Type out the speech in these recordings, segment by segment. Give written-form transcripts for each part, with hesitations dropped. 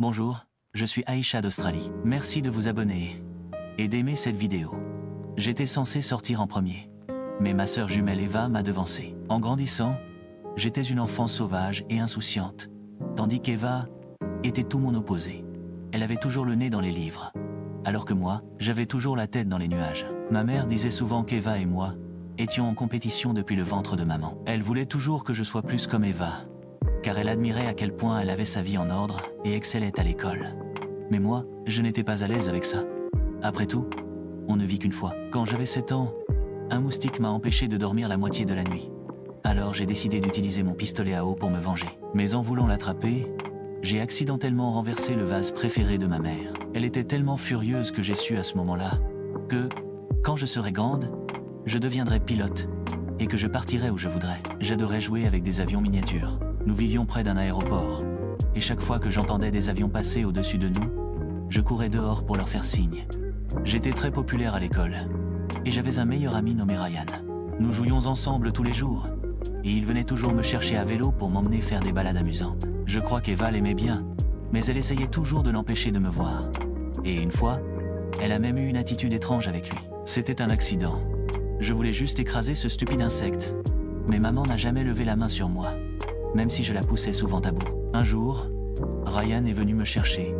Bonjour, je suis Aïcha d'Australie. Merci de vous abonner et d'aimer cette vidéo. J'étais censé sortir en premier, mais ma sœur jumelle Eva m'a devancé. En grandissant, j'étais une enfant sauvage et insouciante, tandis qu'Eva était tout mon opposé. Elle avait toujours le nez dans les livres, alors que moi, j'avais toujours la tête dans les nuages. Ma mère disait souvent qu'Eva et moi étions en compétition depuis le ventre de maman. Elle voulait toujours que je sois plus comme Eva, car elle admirait à quel point elle avait sa vie en ordre et excellait à l'école. Mais moi, je n'étais pas à l'aise avec ça. Après tout, on ne vit qu'une fois. Quand j'avais 7 ans, un moustique m'a empêché de dormir la moitié de la nuit. Alors j'ai décidé d'utiliser mon pistolet à eau pour me venger. Mais en voulant l'attraper, j'ai accidentellement renversé le vase préféré de ma mère. Elle était tellement furieuse que j'ai su à ce moment-là que, quand je serai grande, je deviendrai pilote et que je partirai où je voudrais. J'adorais jouer avec des avions miniatures. Nous vivions près d'un aéroport, et chaque fois que j'entendais des avions passer au-dessus de nous, je courais dehors pour leur faire signe. J'étais très populaire à l'école, et j'avais un meilleur ami nommé Ryan. Nous jouions ensemble tous les jours, et il venait toujours me chercher à vélo pour m'emmener faire des balades amusantes. Je crois qu'Eva l'aimait bien, mais elle essayait toujours de l'empêcher de me voir. Et une fois, elle a même eu une attitude étrange avec lui. C'était un accident. Je voulais juste écraser ce stupide insecte, mais maman n'a jamais levé la main sur moi, même si je la poussais souvent à bout. Un jour, Ryan est venu me chercher,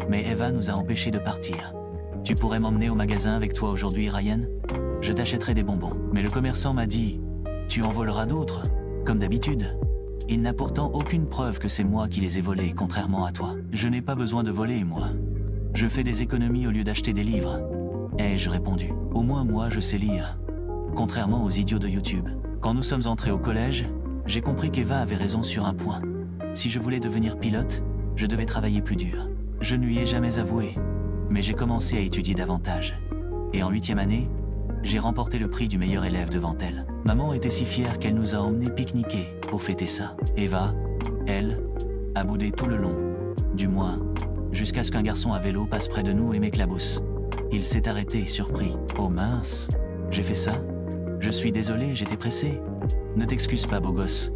mais Eva nous a empêchés de partir. « Tu pourrais m'emmener au magasin avec toi aujourd'hui, Ryan ? Je t'achèterai des bonbons. » Mais le commerçant m'a dit « Tu en voleras d'autres, comme d'habitude. Il n'a pourtant aucune preuve que c'est moi qui les ai volés, contrairement à toi. Je n'ai pas besoin de voler, moi. Je fais des économies au lieu d'acheter des livres. » Ai-je répondu. Au moins moi, je sais lire, contrairement aux idiots de YouTube. Quand nous sommes entrés au collège, j'ai compris qu'Eva avait raison sur un point. Si je voulais devenir pilote, je devais travailler plus dur. Je ne lui ai jamais avoué, mais j'ai commencé à étudier davantage. Et en 8e année, j'ai remporté le prix du meilleur élève devant elle. Maman était si fière qu'elle nous a emmenés pique-niquer pour fêter ça. Eva, elle, a boudé tout le long, du moins, jusqu'à ce qu'un garçon à vélo passe près de nous et m'éclabousse. Il s'est arrêté, surpris. « Oh mince, j'ai fait ça ? Je suis désolé, j'étais pressé. » « Ne t'excuse pas, beau gosse.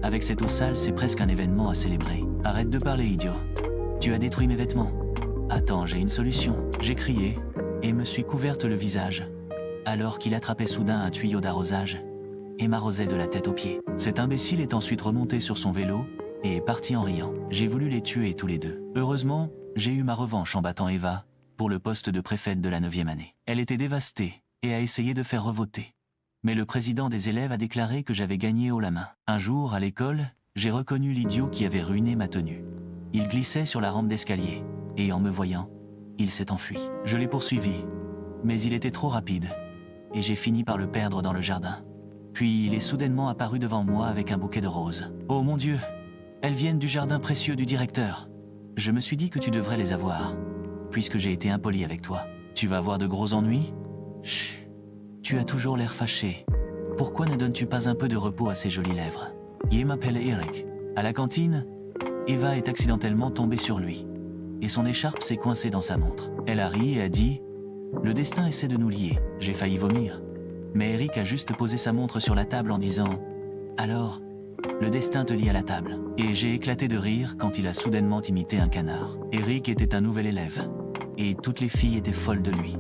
Avec cette eau sale, c'est presque un événement à célébrer. Arrête de parler, idiot. Tu as détruit mes vêtements. Attends, j'ai une solution. » J'ai crié et me suis couverte le visage, alors qu'il attrapait soudain un tuyau d'arrosage et m'arrosait de la tête aux pieds. Cet imbécile est ensuite remonté sur son vélo et est parti en riant. J'ai voulu les tuer tous les deux. Heureusement, j'ai eu ma revanche en battant Eva pour le poste de préfète de la 9e année. Elle était dévastée et a essayé de faire revoter. Mais le président des élèves a déclaré que j'avais gagné haut la main. Un jour, à l'école, j'ai reconnu l'idiot qui avait ruiné ma tenue. Il glissait sur la rampe d'escalier, et en me voyant, il s'est enfui. Je l'ai poursuivi, mais il était trop rapide, et j'ai fini par le perdre dans le jardin. Puis il est soudainement apparu devant moi avec un bouquet de roses. Oh mon Dieu, elles viennent du jardin précieux du directeur. Je me suis dit que tu devrais les avoir, puisque j'ai été impoli avec toi. Tu vas avoir de gros ennuis ? Chut. Tu as toujours l'air fâché. Pourquoi ne donnes-tu pas un peu de repos à ces jolies lèvres ? Il m'appelle Eric. À la cantine, Eva est accidentellement tombée sur lui, et son écharpe s'est coincée dans sa montre. Elle a ri et a dit « Le destin essaie de nous lier. » J'ai failli vomir. Mais Eric a juste posé sa montre sur la table en disant « Alors, le destin te lie à la table. » Et j'ai éclaté de rire quand il a soudainement imité un canard. Eric était un nouvel élève, et toutes les filles étaient folles de lui.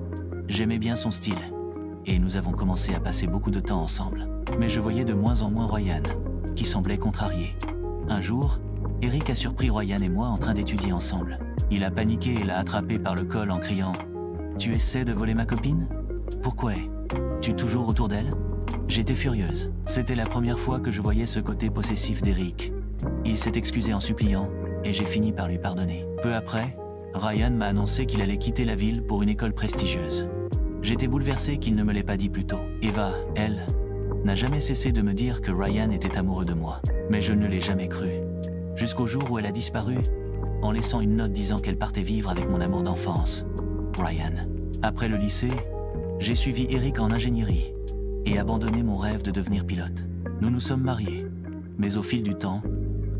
J'aimais bien son style. Et nous avons commencé à passer beaucoup de temps ensemble. Mais je voyais de moins en moins Ryan, qui semblait contrarié. Un jour, Eric a surpris Ryan et moi en train d'étudier ensemble. Il a paniqué et l'a attrapé par le col en criant « Tu essaies de voler ma copine ? Pourquoi ? Tu es toujours autour d'elle ?» J'étais furieuse. C'était la première fois que je voyais ce côté possessif d'Eric. Il s'est excusé en suppliant, et j'ai fini par lui pardonner. Peu après, Ryan m'a annoncé qu'il allait quitter la ville pour une école prestigieuse. J'étais bouleversé qu'il ne me l'ait pas dit plus tôt. Eva, elle, n'a jamais cessé de me dire que Ryan était amoureux de moi. Mais je ne l'ai jamais cru. Jusqu'au jour où elle a disparu, en laissant une note disant qu'elle partait vivre avec mon amour d'enfance, Ryan. Après le lycée, j'ai suivi Eric en ingénierie et abandonné mon rêve de devenir pilote. Nous nous sommes mariés, mais au fil du temps,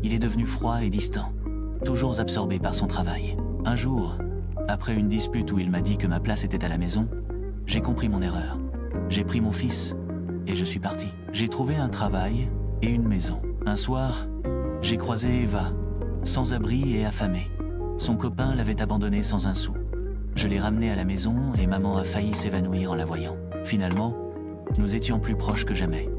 il est devenu froid et distant, toujours absorbé par son travail. Un jour, après une dispute où il m'a dit que ma place était à la maison, j'ai compris mon erreur. J'ai pris mon fils et je suis parti. J'ai trouvé un travail et une maison. Un soir, j'ai croisé Eva, sans abri et affamée. Son copain l'avait abandonnée sans un sou. Je l'ai ramenée à la maison et maman a failli s'évanouir en la voyant. Finalement, nous étions plus proches que jamais.